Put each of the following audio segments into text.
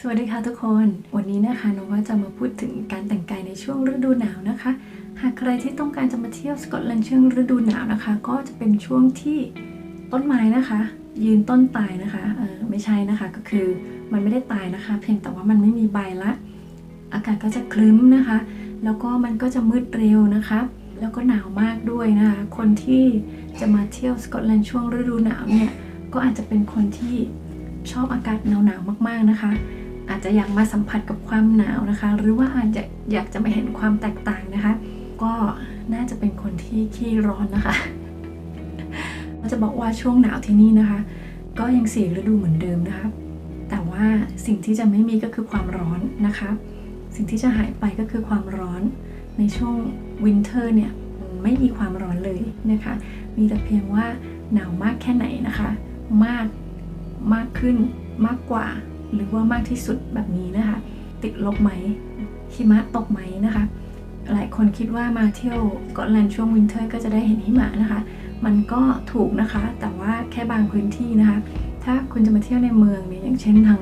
สวัสดีค่ะทุกคน วันนี้นะคะน้องก็จะมาพูดถึงการแต่งกายในช่วงฤดูหนาวนะคะ หากใครที่ต้องการจะมาเที่ยวสกอตแลนด์ช่วงฤดูหนาวนะคะ ก็จะเป็นช่วงที่ต้นไม้นะคะ ยืนต้นตายนะคะไม่ใช่นะคะก็คือมันไม่ได้ตายนะคะ เพียงแต่ว่ามันไม่มีใบละอากาศก็จะครึ้มนะคะ แล้วก็มันก็จะมืดเร็วนะคะแล้วก็หนาวมากด้วยนะคะคนที่จะมาเที่ยวสกอตแลนด์ช่วงฤดูหนาวเนี่ยก็อาจจะเป็นคนที่ชอบอากาศหนาวๆมากๆนะคะอาจจะอยากมาสัมผัสกับความหนาวนะคะหรือว่าอาจจะอยากจะมาเห็นความแตกต่างนะคะก็น่าจะเป็นคนที่ขี้ร้อนนะคะเราจะบอกว่าช่วงหนาวที่นี่นะคะก็ยัง4ฤดูเหมือนเดิมนะคะแต่ว่าสิ่งที่จะไม่มีก็คือความร้อนนะคะสิ่งที่จะหายไปก็คือความร้อนในช่วงวินเทอร์เนี่ยไม่มีความร้อนเลยนะคะมีแต่เพียงว่าหนาวมากแค่ไหนนะคะมากขึ้นมากกว่าหรือว่ามากที่สุดแบบนี้นะคะติดลบไหมหิมะตกไหมนะคะหลายคนคิดว่ามาเที่ยวสกอตแลนด์ช่วงวินเทอร์ก็จะได้เห็นหิมะนะคะมันก็ถูกนะคะแต่ว่าแค่บางพื้นที่นะคะถ้าคุณจะมาเที่ยวในเมืองเนี่ยอย่างเช่นทาง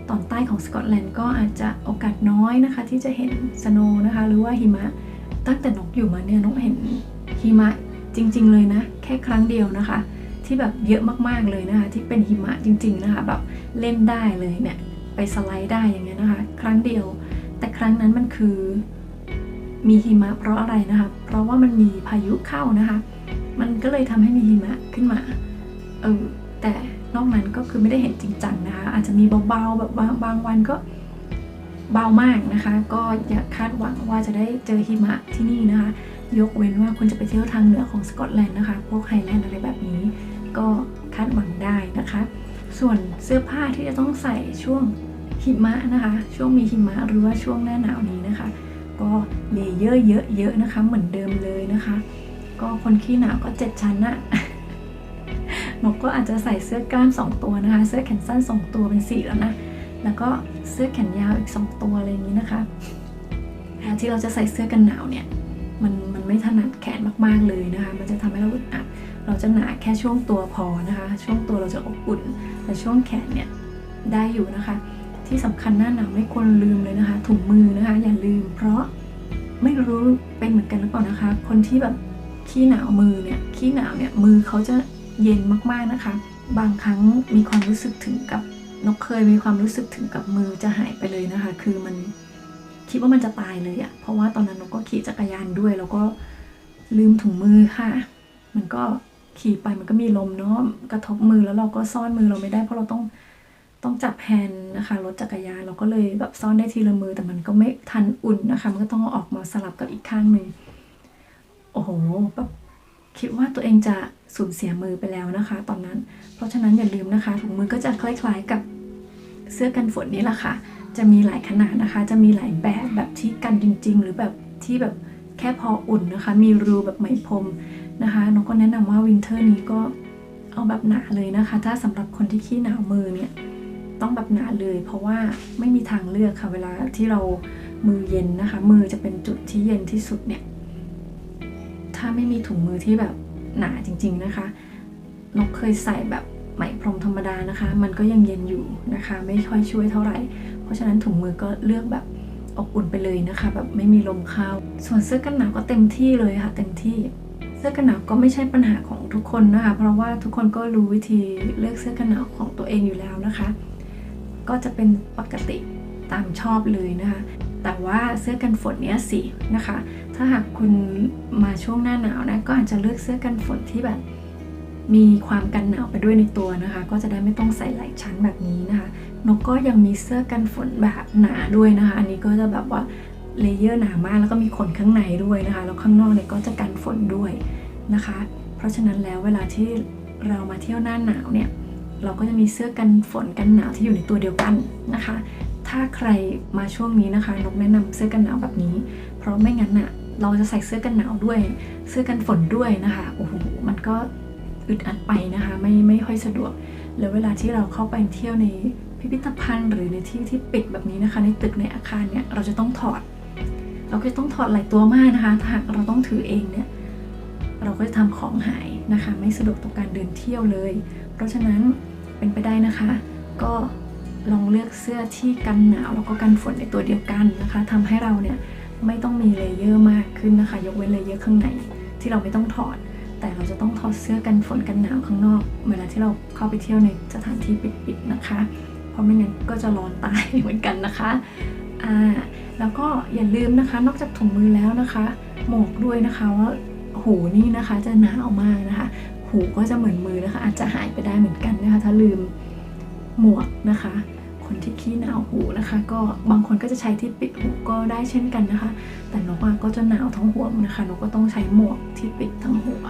ตอนใต้ของสกอตแลนด์ก็อาจจะโอกาสน้อยนะคะที่จะเห็นสโนว์นะคะหรือว่าหิมะตั้งแต่นกอยู่มาเนี่ยนกเห็นหิมะจริงๆเลยนะแค่ครั้งเดียวนะคะที่แบบเยอะมากๆเลยนะคะที่เป็นหิมะจริงๆนะคะแบบเล่นได้เลยเนี่ยไปสไลด์ได้อย่างเงี้ยนะคะครั้งเดียวแต่ครั้งนั้นมันคือมีหิมะเพราะอะไรนะคะเพราะว่ามันมีพายุเข้านะคะมันก็เลยทำให้มีหิมะขึ้นมาแต่นอกนั้นก็คือไม่ได้เห็นจริงจังนะคะอาจจะมีเบาๆแบบบางวันก็เบามากนะคะก็อย่าคาดหวังว่าจะได้เจอหิมะที่นี่นะคะยกเว้นว่าคุณจะไปเที่ยวทางเหนือของสกอตแลนด์นะคะพวกไฮแลนด์อะไรแบบนี้ก็คาดหวังได้นะคะส่วนเสื้อผ้าที่จะต้องใส่ช่วงหิมะนะคะช่วงมีหิมะหรือว่าช่วงหน้าหนาวนี้นะคะก็เลเยอร์เยอะๆนะคะเหมือนเดิมเลยนะคะก็คนขี้หนาวก็7ชั้นอะ นกก็อาจจะใส่เสื้อกล้าม2ตัวนะคะเสื้อแขนสั้น2ตัวเป็น4แล้วนะแล้วก็เสื้อแขนยาวอีก2ตัวอะไรอย่างนี้นะคะที่เราจะใส่เสื้อกันหนาวเนี่ยมันไม่ถนัดแขนมากๆเลยนะคะมันจะทำให้เราอึดอัดเราจะหนาแค่ช่วงตัวพอนะคะช่วงตัวเราจะอบอุ่นแต่ช่วงแขนเนี่ยได้อยู่นะคะที่สำคัญหน้าหนาวไม่ควรลืมเลยนะคะถุงมือนะคะอย่าลืมเพราะไม่รู้เป็นเหมือนกันหรือเปล่านะคะคนที่แบบขี้หนาวมือเนี่ยขี้หนาวเนี่ยมือเขาจะเย็นมากๆนะคะบางครั้งมีความรู้สึกถึงกับนกเคยมีความรู้สึกถึงกับมือจะหายไปเลยนะคะคือมันคิดว่ามันจะตายเลยอะเพราะว่าตอนนั้นนกก็ขี่จักรยานด้วยแล้วก็ลืมถุงมือค่ะมันก็ขี่ไปมันก็มีลมเนาะกระทบมือแล้วเราก็ซ่อนมือเราไม่ได้เพราะเราต้องจับแฮนด์นะคะรถจักรยานเราก็เลยแบบซ่อนได้ทีละมือแต่มันก็ไม่ทันอุ่นนะคะมันก็ต้องออกมาสลับกับอีกข้างหนึ่งโอ้โหแบบคิดว่าตัวเองจะสูญเสียมือไปแล้วนะคะตอนนั้นเพราะฉะนั้นอย่าลืมนะคะถุงมือก็จะคล้ายๆกับเสื้อกันฝนนี่แหละค่ะจะมีหลายขนาดนะคะจะมีหลายแบบที่กันจริงๆหรือแบบที่แบบแค่พออุ่นนะคะมีรูแบบไหมพรมนะคะน้องก็แนะนำว่าวินเทอร์นี้ก็เอาแบบหนาเลยนะคะถ้าสำหรับคนที่ขี้หนาวมือเนี่ยต้องแบบหนาเลยเพราะว่าไม่มีทางเลือกค่ะเวลาที่เรามือเย็นนะคะมือจะเป็นจุดที่เย็นที่สุดเนี่ยถ้าไม่มีถุงมือที่แบบหนาจริงๆนะคะนกเคยใส่แบบไหมพรมธรรมดานะคะมันก็ยังเย็นอยู่นะคะไม่ค่อยช่วยเท่าไหร่เพราะฉะนั้นถุงมือก็เลือกแบบอบอุ่นไปเลยนะคะแบบไม่มีลมเข้าส่วนเสื้อกันหนาวก็เต็มที่เลยค่ะเต็มที่เสื้อกันหนาวก็ไม่ใช่ปัญหาของทุกคนนะคะเพราะว่าทุกคนก็รู้วิธีเลือกเสื้อกันหนาวของตัวเองอยู่แล้วนะคะก็จะเป็นปกติตามชอบเลยนะคะแต่ว่าเสื้อกันฝนเนี้ยสินะคะถ้าหากคุณมาช่วงหน้าหนาวนะก็อาจจะเลือกเสื้อกันฝนที่แบบมีความกันหนาวไปด้วยในตัวนะคะก็จะได้ไม่ต้องใส่หลายชั้นแบบนี้นะคะนกก็ยังมีเสื้อกันฝนแบบหนาด้วยนะคะอันนี้ก็จะแบบว่าเลเยอร์หนามากแล้วก็มีขนข้างในด้วยนะคะแล้วข้างนอกเนี่ยก็จะกันฝนด้วยนะคะเพราะฉะนั้นแล้วเวลาที่เรามาเที่ยวหน้าหนาวเนี่ยเราก็จะมีเสื้อกันฝนกันหนาวที่อยู่ในตัวเดียวกันนะคะถ้าใครมาช่วงนี้นะคะนกแนะนำเสื้อกันหนาวแบบนี้เพราะไม่งั้นน่ะเราจะใส่เสื้อกันหนาวด้วยเสื้อกันฝนด้วยนะคะโอ้โหมันก็อึดอัดไปนะคะไม่ค่อยสะดวกแล้วเวลาที่เราเข้าไปเที่ยวในพิพิธภัณฑ์หรือในที่ที่ปิดแบบนี้นะคะในตึกในอาคารเนี่ยเราจะต้องถอดหลายตัวมากนะคะถ้าหากเราต้องถือเองเนี่ยเราก็จะทำของหายนะคะไม่สะดวกต่อการเดินเที่ยวเลยเพราะฉะนั้นเป็นไปได้นะคะก็ ลองเลือกเสื้อที่กันหนาวแล้วก็กันฝนในตัวเดียวกันนะคะทำให้เราเนี่ยไม่ต้องมีเลเยอร์มากขึ้นนะคะยกเว้นเลเยอร์ข้างในที่เราไม่ต้องถอดแต่เราจะต้องถอดเสื้อกันฝนกันหนาวข้างนอกเวลาที่เราเข้าไปเที่ยวในสถานที่ปิดๆนะคะเพราะไม่งั้นก็จะร้อนตายเหมือนกันนะคะแล้วก็อย่าลืมนะคะนอกจากถุงมือแล้วนะคะหมวกด้วยนะคะว่าหูนี่นะคะจะหนาวมากนะคะหูก็จะเหมือนมือนะคะอาจจะหายไปได้เหมือนกันนะคะถ้าลืมหมวกนะคะคนที่ขี้หนาวหูนะคะก็บางคนก็จะใช้ที่ปิดหูก็ได้เช่นกันนะคะแต่นกก็จะหนาวทั้งหัวนะคะนกก็ต้องใช้หมวกที่ปิดทั้งหัว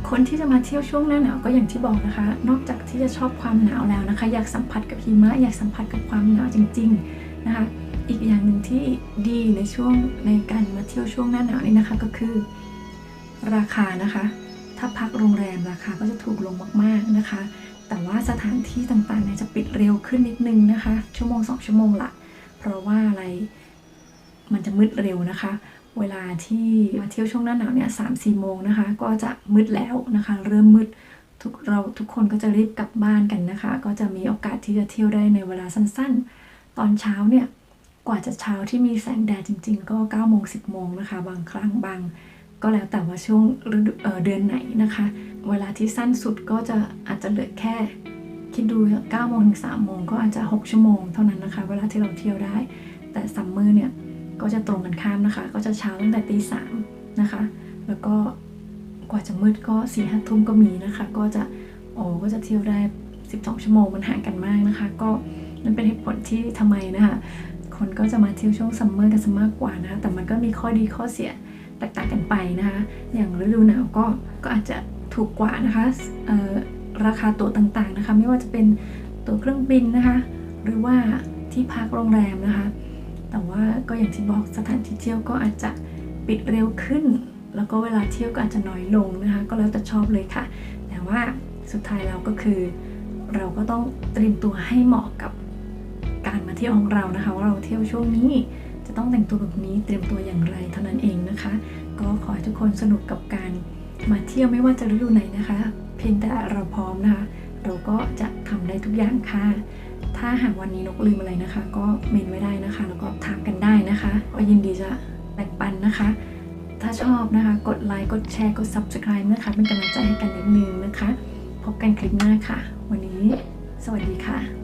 คนที่จะมาเที่ยวช่วงหน้าหนาวก็อย่างที่บอกนะคะนอกจากที่จะชอบความหนาวแล้วนะคะอยากสัมผัสกับหิมะอยากสัมผัสกับความหนาวจริงๆนะคะอีกอย่างหนึ่งที่ดีในช่วงในการมาเที่ยวช่วงหน้าหนาวนี่นะคะก็คือราคานะคะถ้าพักโรงแรมราคาก็จะถูกลงมากๆนะคะแต่ว่าสถานที่ต่างๆเนี่ยจะปิดเร็วขึ้นนิดนึงนะคะชั่วโมง2ชั่วโมงละเพราะว่าอะไรมันจะมืดเร็วนะคะเวลาที่มาเที่ยวช่วงหน้าหนาวเนี่ย3-4 โมงนะคะก็จะมืดแล้วนะคะเริ่มมืดทุกคนก็จะรีบกลับบ้านกันนะคะก็จะมีโอกาสที่จะเที่ยวได้ในเวลาสั้นๆตอนเช้าเนี่ยกว่าจะเช้าที่มีแสงแดดจริงๆก็9 โมง 10 โมงนะคะบางครั้งก็แล้วแต่ว่าช่วงเดือนไหนนะคะเวลาที่สั้นสุดก็จะอาจจะเหลือแค่คิดดู9 โมงถึง 3 โมงก็อาจจะ6 ชั่วโมงเท่านั้นนะคะเวลาที่เราเที่ยวได้แต่ซัมเมอร์เนี่ยก็จะตรงกันข้ามนะคะก็จะเช้าตั้งแต่ตี 3นะคะแล้วก็กว่าจะมืดก็4-5 ทุ่มก็มีนะคะก็จะเที่ยวได้12 ชั่วโมงมันห่างกันมากนะคะก็นั่นเป็นเหตุผลที่ทำไมนะคะคนก็จะมาเที่ยวช่วงซัมเมอร์กันซะมากกว่านะคะแต่มันก็มีข้อดีข้อเสียแตกต่างกันไปนะคะอย่างฤดูหนาวก็อาจจะถูกกว่านะคะราคาตั๋วต่างๆนะคะไม่ว่าจะเป็นตั๋วเครื่องบินนะคะหรือว่าที่พักโรงแรมนะคะแต่ว่าก็อย่างที่บอกสถานที่เที่ยวก็อาจจะปิดเร็วขึ้นแล้วก็เวลาเที่ยวก็อาจจะน้อยลงนะคะก็แล้วแต่ชอบเลยค่ะแต่ว่าสุดท้ายแล้วก็คือเราก็ต้องเตรียมตัวให้เหมาะกับการมาเที่ยวของเรานะคะว่าเราเที่ยวช่วงนี้จะต้องแต่งตัวแบบนี้เตรียมตัวอย่างไรเท่านั้นเองนะคะก็ขอให้ทุกคนสนุกกับการมาเที่ยวไม่ว่าจะฤดูไหนนะคะเพียงแต่เราพร้อมนะคะเราก็จะทำได้ทุกอย่างค่ะถ้าหากวันนี้นกลืมอะไรนะคะก็เมนไว้ได้นะคะแล้วก็ถามกันได้นะคะก็ยินดีจะแบ่งปันนะคะถ้าชอบนะคะกดไลค์กดแชร์กด Subscribe นะคะเป็นกำลังใจให้กันนิดนึงนะคะพบกันคลิปหน้าค่ะวันนี้สวัสดีค่ะ